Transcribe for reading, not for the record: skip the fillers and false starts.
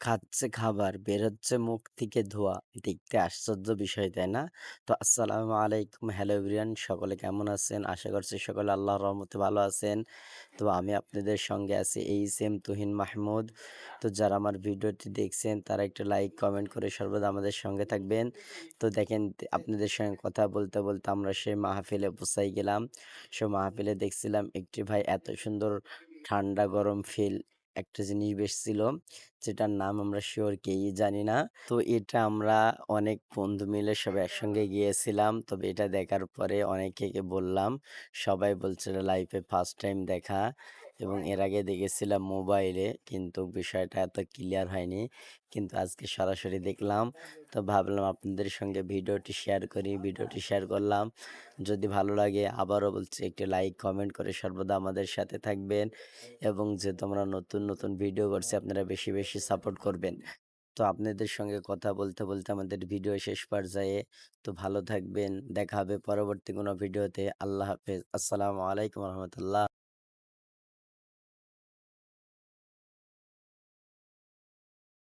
খাচ্ছে খাবার, বের হচ্ছে মুখ থেকে ধোঁয়া। দেখতে আশ্চর্য বিষয়, তাই না? তো আসসালামু আলাইকুম। হ্যালো এভরিওয়ান, সকলে কেমন আছেন? আশা করছি সকলে আল্লাহর রহমতে ভালো আছেন। তো আমি আপনাদের সঙ্গে আছি এইচ এম তুহিন মাহমুদ। তো যারা আমার ভিডিওটি দেখছেন তারা একটু লাইক, কমেন্ট করে সর্বদা আমাদের সঙ্গে থাকবেন। তো দেখেন আপনাদের সঙ্গে কথা বলতে, বলতে আমরা সেই মাহফিলে পৌঁছাই গেলাম। মাহফিলে দেখছিলাম একটি ভাই এত সুন্দর ঠান্ডা গরম ফিল একটা জিনিস বেশছিল, যেটার নাম আমরা শিওর কেউই জানি না। তো এটা আমরা অনেক বন্ধু মিলে সবাই একসঙ্গে গিয়েছিলাম। তবে এটা দেখার পরে অনেকেকে বললাম। সবাই বলছিল লাইফে ফার্স্ট টাইম দেখা, এবং এর আগে দেখেছিলাম মোবাইলে, কিন্তু বিষয়টা এত ক্লিয়ার হয়নি। কিন্তু আজকে সরাসরি দেখলাম। তো ভাবলাম আপনাদের সঙ্গে ভিডিওটি শেয়ার করি। ভিডিওটি শেয়ার করলাম। যদি ভালো লাগে আবারও বলছি একটি লাইক, কমেন্ট করে সর্বদা আমাদের সাথে থাকবেন, এবং যেহেতু আমরা নতুন, নতুন ভিডিও করছি আপনারা বেশি, বেশি সাপোর্ট করবেন। তো আপনাদের সঙ্গে কথা বলতে, বলতে আমাদের ভিডিও শেষ পর্যায়ে। তো ভালো থাকবেন। দেখা হবে পরবর্তী কোনো ভিডিওতে। আল্লাহ হাফেজ। আসসালামু আলাইকুম রহমতুল্লাহ।